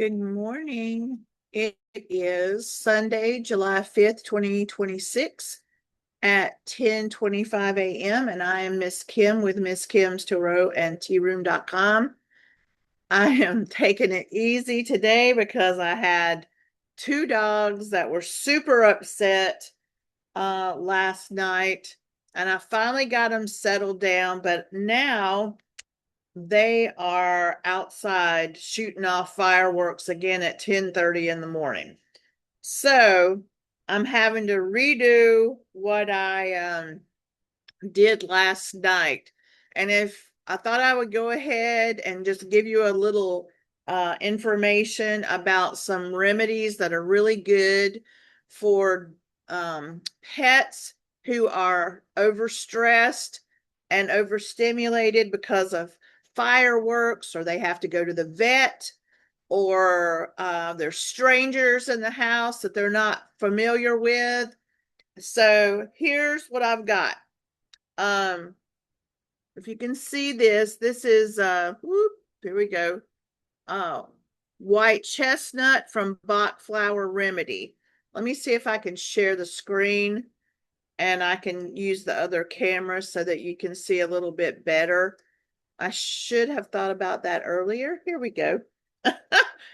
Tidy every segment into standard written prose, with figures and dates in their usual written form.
Good morning. It is Sunday, July 5th, 2026 at 10:25 a.m. and I am Miss Kim with Miss Kim's Tarot and tearoom.com. I am taking it easy today because I had two dogs that were super upset last night, and I finally got them settled down, but now they are outside shooting off fireworks again at 10:30 in the morning. So I'm having to redo what I did last night. And if I thought I would go ahead and just give you a little information about some remedies that are really good for pets who are overstressed and overstimulated because of fireworks, or they have to go to the vet, or there's strangers in the house that they're not familiar with. So here's what I've got. um if you can see this, this is whoop, here we go. Oh, white chestnut from Bach flower remedy. Let me see if I can share the screen and I can use the other camera so that you can see a little bit better. I should have thought about that earlier. Here we go.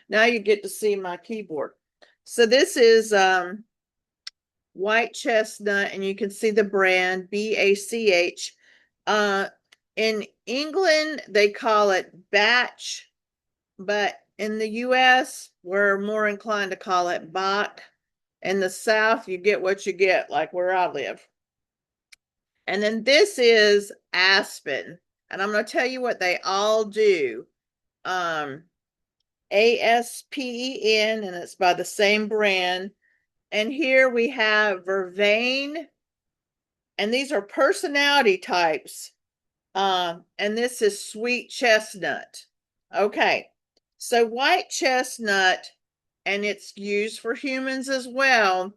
Now you get to see my keyboard. So this is white chestnut, and you can see the brand BACH. Uh, in England, they call it batch, but in the US, we're more inclined to call it Bach. In the South, you get what you get, like where I live. And then this is aspen, and I'm going to tell you what they all do. Um, ASPEN, and it's by the same brand. And here we have vervain, and these are personality types. And this is sweet chestnut. Okay, so white chestnut, and it's used for humans as well,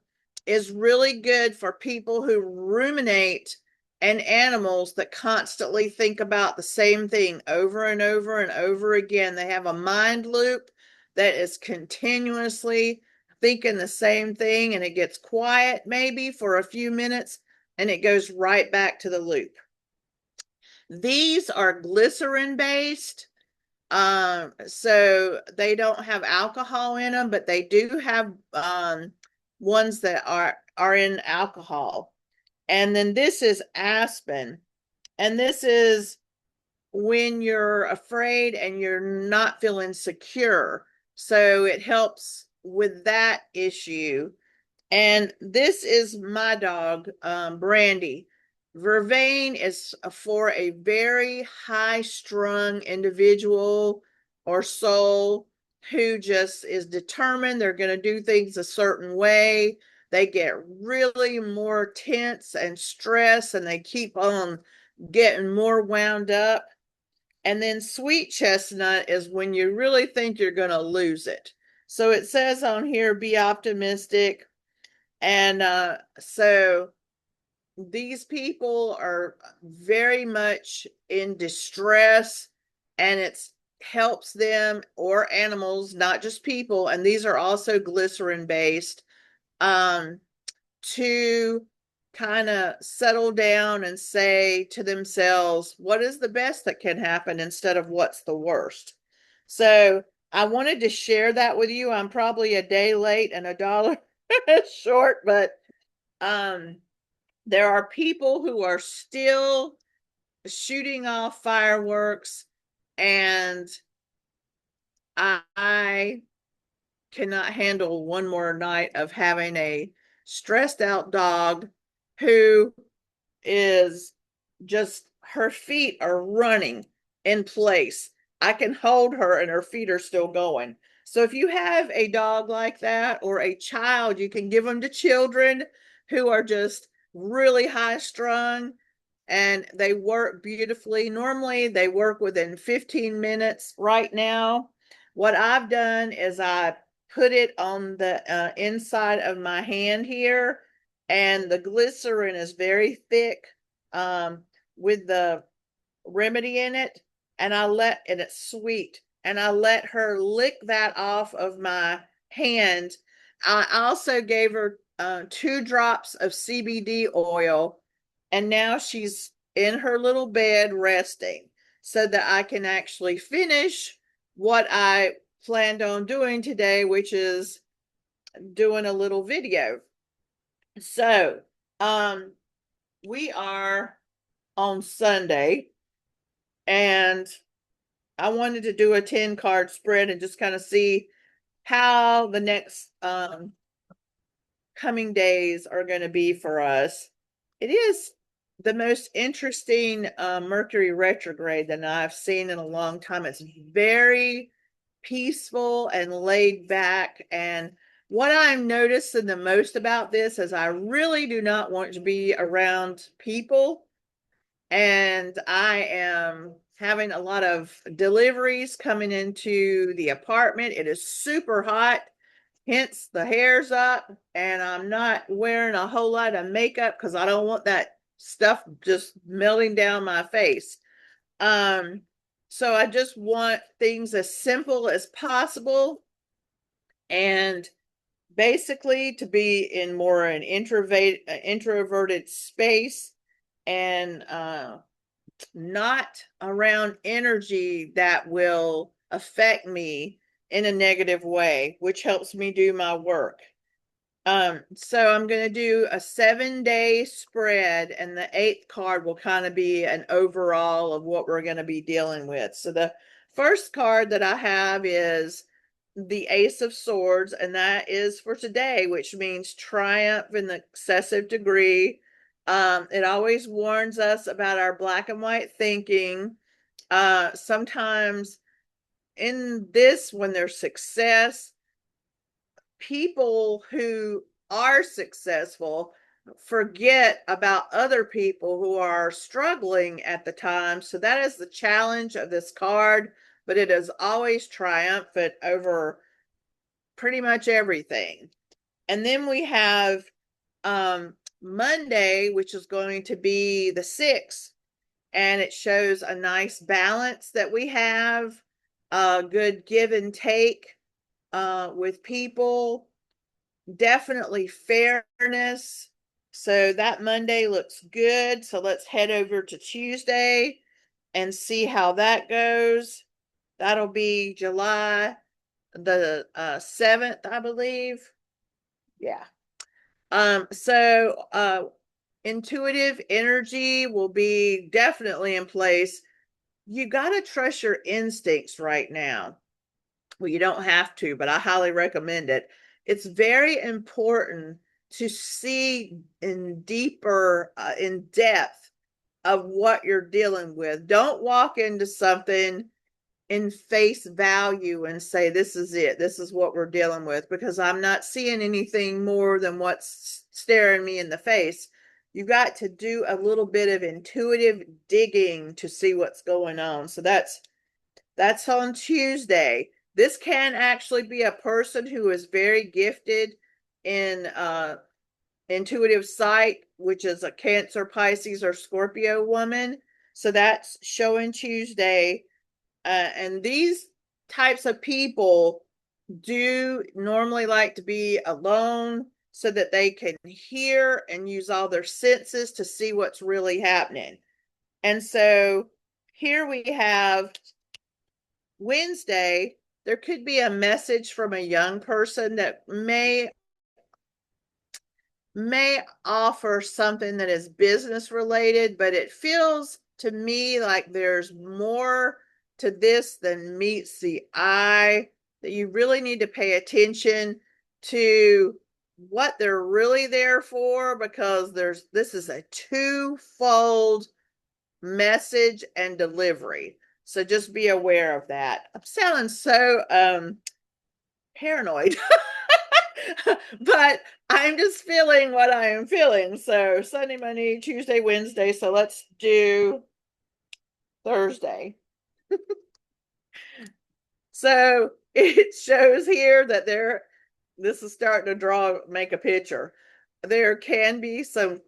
is really good for people who ruminate and animals that constantly think about the same thing over and over and over again. They have a mind loop that is continuously thinking the same thing, and it gets quiet maybe for a few minutes and it goes right back to the loop. These are glycerin based. So they don't have alcohol in them, but they do have ones that are in alcohol. And then this is aspen. And this is when you're afraid and you're not feeling secure. So it helps with that issue. And this is my dog, Brandy. Vervain is for a very high strung individual or soul who just is determined they're going to do things a certain way. They get really more tense and stressed, and they keep on getting more wound up. And then sweet chestnut is when you really think you're going to lose it. So it says on here, be optimistic. And so these people are very much in distress, and it helps them, or animals, not just people. And these are also glycerin based, um, to kind of settle down and say to themselves, what is the best that can happen instead of what's the worst? So I wanted to share that with you. I'm probably a day late and a dollar short, but um there are people who are still shooting off fireworks, and I cannot handle one more night of having a stressed out dog who is just, her feet are running in place. I can hold her and her feet are still going. So if you have a dog like that, or a child, you can give them to children who are just really high strung, and they work beautifully. Normally they work within 15 minutes. Right now, what I've done is I put it on the inside of my hand here, and the glycerin is very thick, with the remedy in it, and and it's sweet. and I let her lick that off of my hand. I also gave her 2 drops of CBD oil, and now she's in her little bed resting so that I can actually finish what I planned on doing today, which is doing a little video. So, we are on Sunday, and I wanted to do a 10 card spread and just kind of see how the next coming days are going to be for us. It is the most interesting Mercury retrograde that I've seen in a long time. It's very peaceful and laid back. And what I'm noticing the most about this is I really do not want to be around people. And I am having a lot of deliveries coming into the apartment. It is super hot, hence the hair's up, and I'm not wearing a whole lot of makeup because I don't want that stuff just melting down my face. Um, so I just want things as simple as possible, and basically to be in more an introverted space, and not around energy that will affect me in a negative way, which helps me do my work. So I'm going to do a 7-day spread, and the 8th card will kind of be an overall of what we're going to be dealing with. So the first card that I have is the Ace of Swords, and that is for today, which means triumph in the excessive degree. It always warns us about our black and white thinking. Sometimes in this, when there's success, people who are successful forget about other people who are struggling at the time. So that is the challenge of this card, but it is always triumphant over pretty much everything. And then we have Monday, which is going to be the 6th, and it shows a nice balance that we have, a good give and take with people, definitely fairness. So that Monday looks good. So let's head over to Tuesday and see how that goes. That'll be July the 7th, I believe. Yeah. So intuitive energy will be definitely in place. You got to trust your instincts right now. Well, you don't have to, but I highly recommend it. It's very important to see in deeper, in depth of what you're dealing with. Don't walk into something in face value and say, this is it. This is what we're dealing with, because I'm not seeing anything more than what's staring me in the face. You got to do a little bit of intuitive digging to see what's going on. So that's on Tuesday. This can actually be a person who is very gifted in intuitive sight, which is a Cancer, Pisces, or Scorpio woman. So that's showing Tuesday. And these types of people do normally like to be alone so that they can hear and use all their senses to see what's really happening. And so here we have Wednesday. There could be a message from a young person that may offer something that is business related, but it feels to me like there's more to this than meets the eye, that you really need to pay attention to what they're really there for, because this is a twofold message and delivery. So just be aware of that. I'm sounding so paranoid. But I'm just feeling what I am feeling. So Sunday, Monday, Tuesday, Wednesday. So let's do Thursday. So it shows here that this is starting to make a picture. There can be some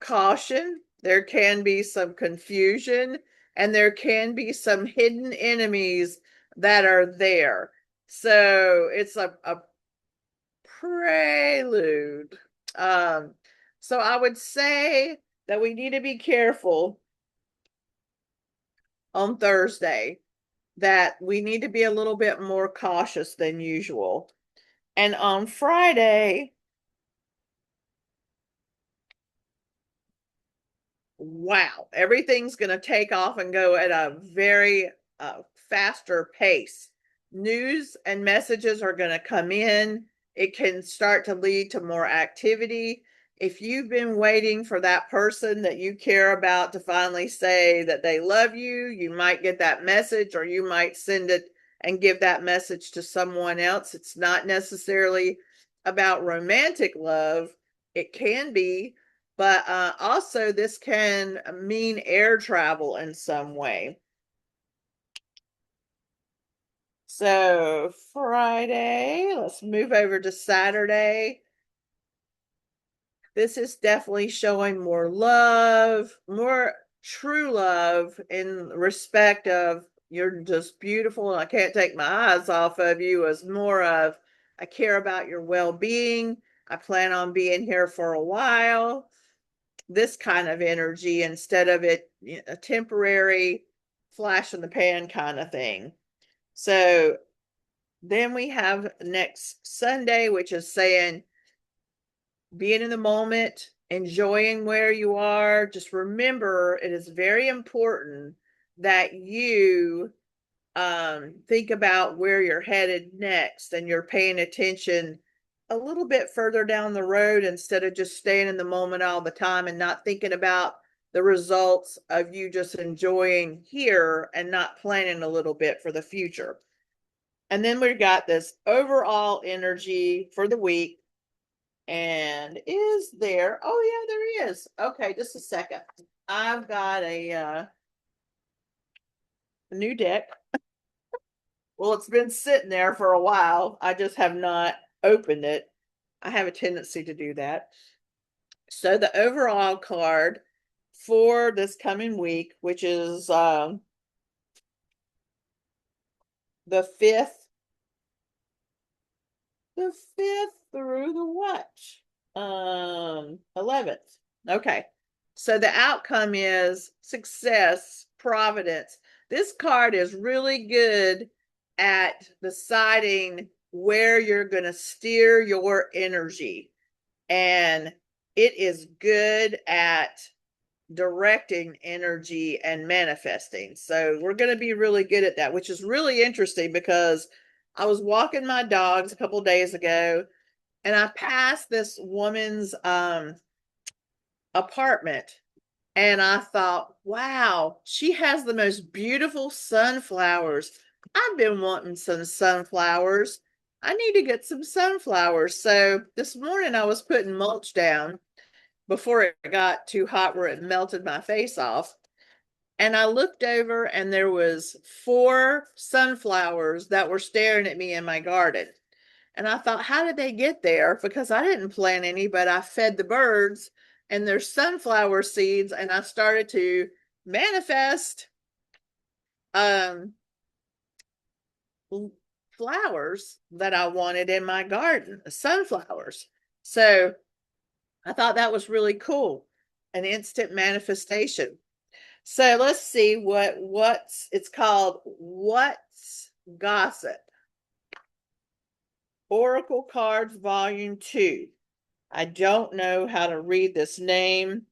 caution, there can be some confusion, and there can be some hidden enemies that are there. So it's a prelude. Um, so I would say that we need to be careful on Thursday, that we need to be a little bit more cautious than usual. And on Friday, wow, everything's going to take off and go at a very faster pace. News and messages are going to come in. It can start to lead to more activity. If you've been waiting for that person that you care about to finally say that they love you, you might get that message, or you might send it and give that message to someone else. It's not necessarily about romantic love. It can be, but also this can mean air travel in some way. So Friday, let's move over to Saturday. This is definitely showing more love, more true love in respect of you're just beautiful and I can't take my eyes off of you, as more of I care about your well-being. I plan on being here for a while. This kind of energy instead of it a temporary flash in the pan kind of thing. So then we have next Sunday, which is saying being in the moment, enjoying where you are. Just remember, it is very important that you think about where you're headed next and you're paying attention a little bit further down the road instead of just staying in the moment all the time and not thinking about the results of you just enjoying here and not planning a little bit for the future. And then we've got this overall energy for the week. And is there? Oh, yeah, there is. Okay, just a second. I've got a new deck. Well, it's been sitting there for a while. I just have not opened it. I have a tendency to do that. So the overall card for this coming week, which is the fifth, through the what? 11th. Okay. So the outcome is success, providence. This card is really good at deciding where you're going to steer your energy. And it is good at directing energy and manifesting. So we're going to be really good at that, which is really interesting because I was walking my dogs a couple days ago and I passed this woman's apartment and I thought, wow, she has the most beautiful sunflowers. I've been wanting some sunflowers. I need to get some sunflowers. So this morning I was putting mulch down before it got too hot where it melted my face off. And I looked over and there was 4 sunflowers that were staring at me in my garden. And I thought, how did they get there? Because I didn't plant any, but I fed the birds and there's sunflower seeds. And I started to manifest um, flowers that I wanted in my garden, sunflowers. So I thought that was really cool, an instant manifestation. So let's see what's it's called. What's Gossip? Oracle Cards Volume 2. I don't know how to read this name.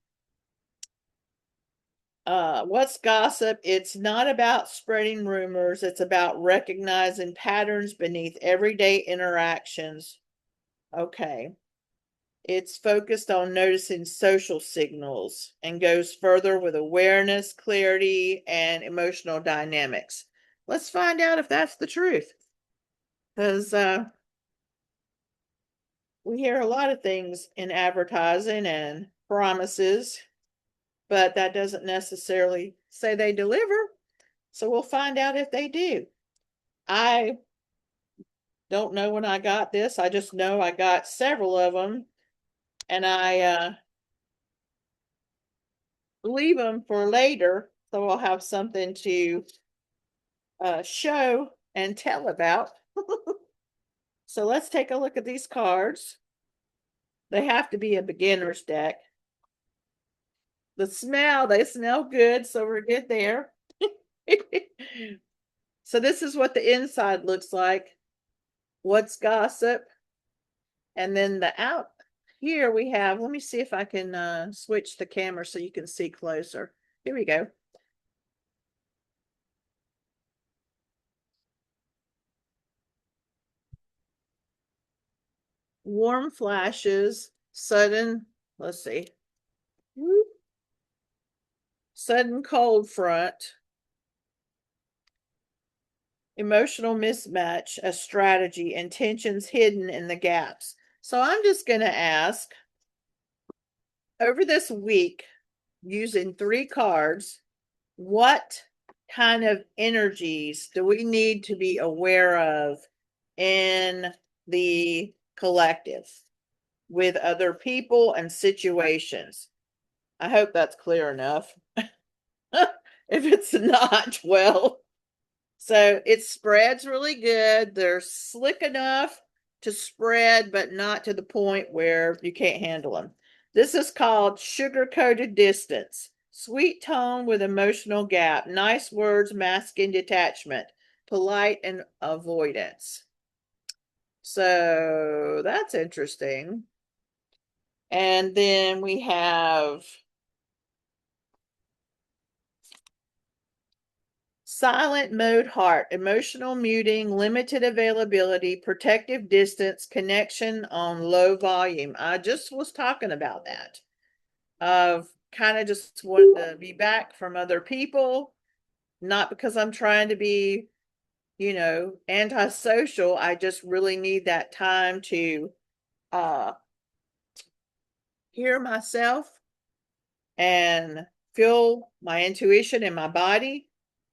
What's gossip? It's not about spreading rumors. It's about recognizing patterns beneath everyday interactions. Okay. It's focused on noticing social signals and goes further with awareness, clarity, and emotional dynamics. Let's find out if that's the truth. Because we hear a lot of things in advertising and promises, but that doesn't necessarily say they deliver. So we'll find out if they do. I don't know when I got this. I just know I got several of them and I leave them for later. So I'll have something to show and tell about. So let's take a look at these cards. They have to be a beginner's deck. The smell, they smell good, so we're good there. So this is what the inside looks like. What's gossip? And then the out here we have, let me see if I can switch the camera so you can see closer. Here we go. Warm flashes, sudden, let's see. Sudden cold front, emotional mismatch, a strategy, and tensions hidden in the gaps. So I'm just going to ask, over this week, using 3 cards, what kind of energies do we need to be aware of in the collective with other people and situations? I hope that's clear enough. If it's not, well, so it spreads really good. They're slick enough to spread, but not to the point where you can't handle them. This is called sugar-coated distance. Sweet tone with emotional gap. Nice words masking detachment. Polite and avoidance. So that's interesting. And then we have silent mode heart, emotional muting, limited availability, protective distance, connection on low volume. I just was talking about that. Of kind of just wanting to be back from other people, not because I'm trying to be, antisocial. I just really need that time to uh hear myself and feel my intuition in my body.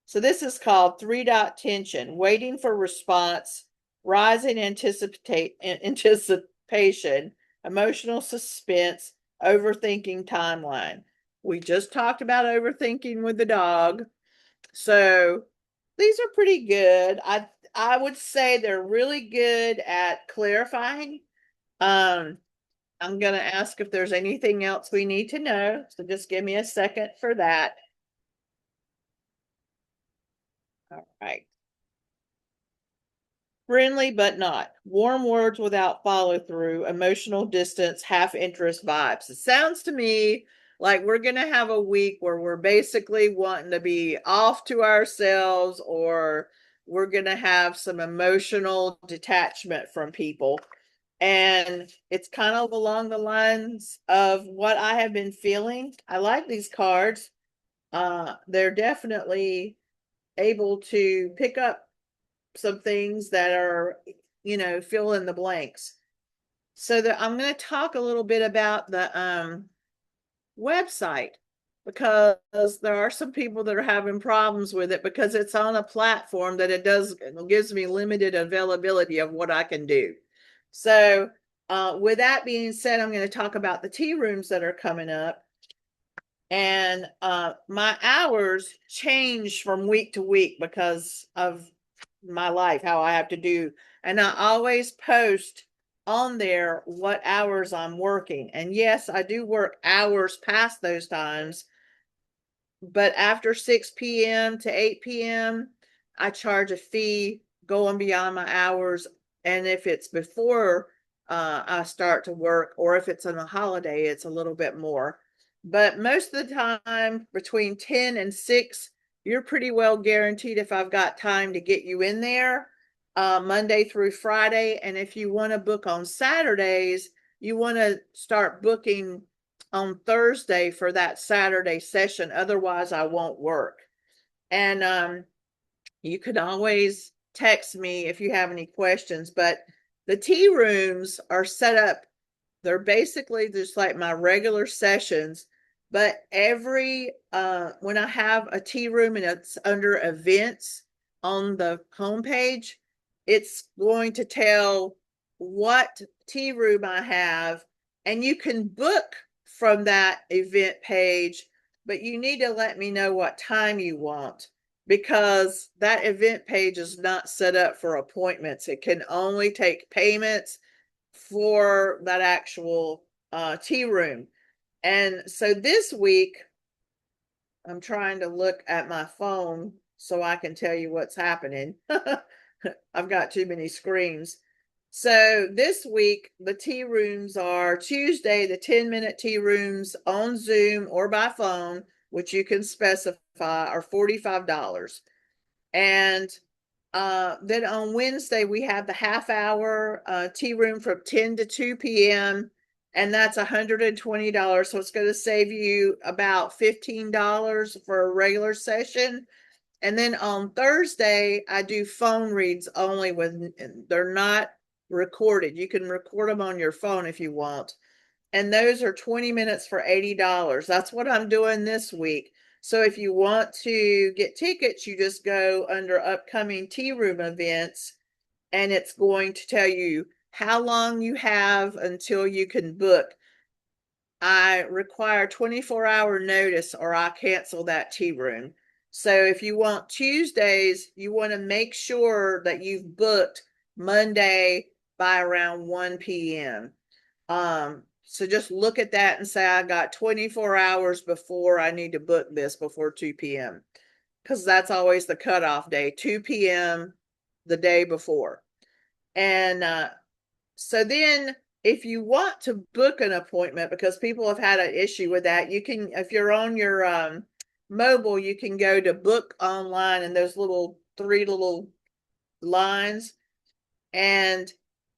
So this is called 3-dot tension, waiting for response, rising anticipation, emotional suspense, overthinking timeline. We just talked about overthinking with the dog. So these are pretty good. I would say they're really good at clarifying. I'm going to ask if there's anything else we need to know. So just give me a second for that. All right. Friendly but not. Warm words without follow through. Emotional distance, half interest vibes. It sounds to me like we're going to have a week where we're basically wanting to be off to ourselves, or we're going to have some emotional detachment from people. And it's kind of along the lines of what I have been feeling. I like these cards. They're definitely able to pick up some things that are, fill in the blanks. So that I'm going to talk a little bit about the website, because there are some people that are having problems with it because it's on a platform that it gives me limited availability of what I can do. So with that being said, I'm going to talk about the tea rooms that are coming up. And my hours change from week to week because of my life, how I have to do. And I always post on there what hours I'm working. And yes, I do work hours past those times, but after 6 p.m. to 8 p.m., I charge a fee going beyond my hours. And if it's before I start to work, or if it's on a holiday, it's a little bit more. But most of the time, between 10 and 6, you're pretty well guaranteed if I've got time to get you in there Monday through Friday. And if you want to book on Saturdays, you want to start booking on Thursday for that Saturday session. Otherwise, I won't work. And you can always text me if you have any questions. But the tea rooms are set up, they're basically just like my regular sessions. But when I have a tea room and it's under events on the homepage, it's going to tell what tea room I have, and you can book from that event page, but you need to let me know what time you want. because that event page is not set up for appointments. It can only take payments for that actual tea room. And so this week, I'm trying to look at my phone so I can tell you what's happening. I've got too many screens. So this week, the tea rooms are Tuesday, the 10-minute tea rooms on Zoom or by phone, which you can specify, are $45. And then on Wednesday, we have the half-hour tea room from 10 to 2 p.m., and that's $120. So it's going to save you about $15 for a regular session. And then on Thursday, I do phone reads only they're not recorded. You can record them on your phone if you want. And those are 20 minutes for $80. That's what I'm doing this week. So if you want to get tickets, you just go under upcoming tea room events, and it's going to tell you how long you have until you can book. I require 24-hour notice or I cancel that tea room. So if you want Tuesdays, you want to make sure that you've booked Monday by around 1 p.m. So just look at that and say, I got 24 hours before I need to book this before 2 p.m. Because that's always the cutoff day, 2 p.m. the day before. And so then if you want to book an appointment, because people have had an issue with that, you can, if you're on your mobile, you can go to book online and those three little lines. And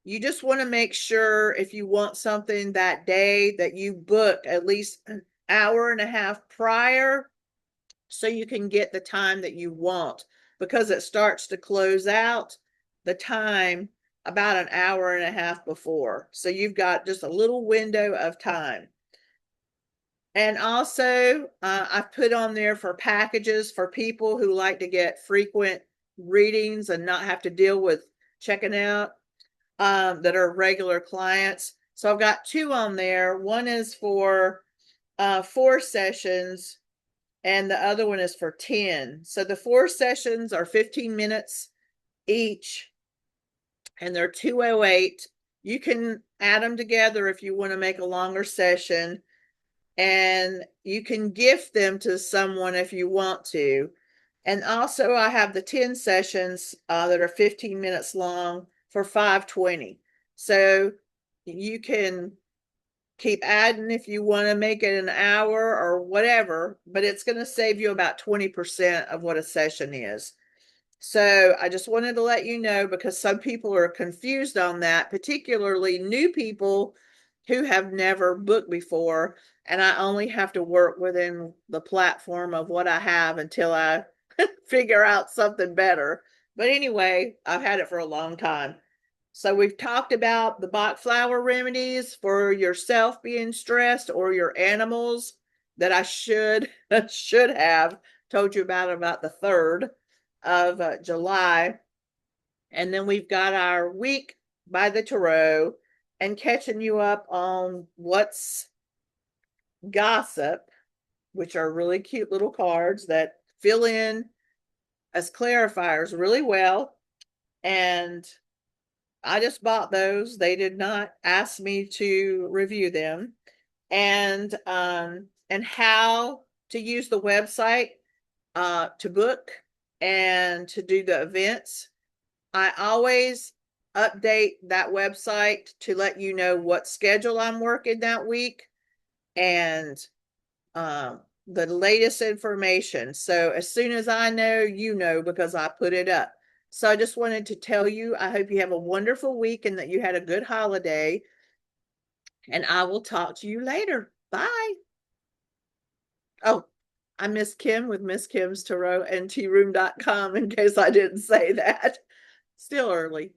you just want to make sure if you want something that day that you book at least an hour and a half prior so you can get the time that you want, because it starts to close out the time about an hour and a half before. So you've got just a little window of time. And also, I've put on there for packages for people who like to get frequent readings and not have to deal with checking out, that are regular clients. So I've got two on there. One is for 4 sessions, and the other one is for 10. So the 4 sessions are 15 minutes each, and they're 208. You can add them together if you want to make a longer session, and you can gift them to someone if you want to. And also I have the 10 sessions that are 15 minutes long for $520. So you can keep adding if you want to make it an hour or whatever, but it's going to save you about 20% of what a session is. So I just wanted to let you know, because some people are confused on that, particularly new people who have never booked before. And I only have to work within the platform of what I have until I figure out something better. But anyway, I've had it for a long time. So we've talked about the Bach flower remedies for yourself being stressed or your animals that I should have told you about the 3rd of July. And then we've got our week by the tarot and catching you up on what's gossip, which are really cute little cards that fill in as clarifiers really well. And I just bought those. They did not ask me to review them. And how to use the website to book and to do the events. I always update that website to let you know what schedule I'm working that week and the latest information. So as soon as I know, you know, because I put it up. So I just wanted to tell you, I hope you have a wonderful week and that you had a good holiday. And I will talk to you later. Bye. Oh, I'm Miss Kim with Miss Kim's Tarot and tearoom.com in case I didn't say that. Still early.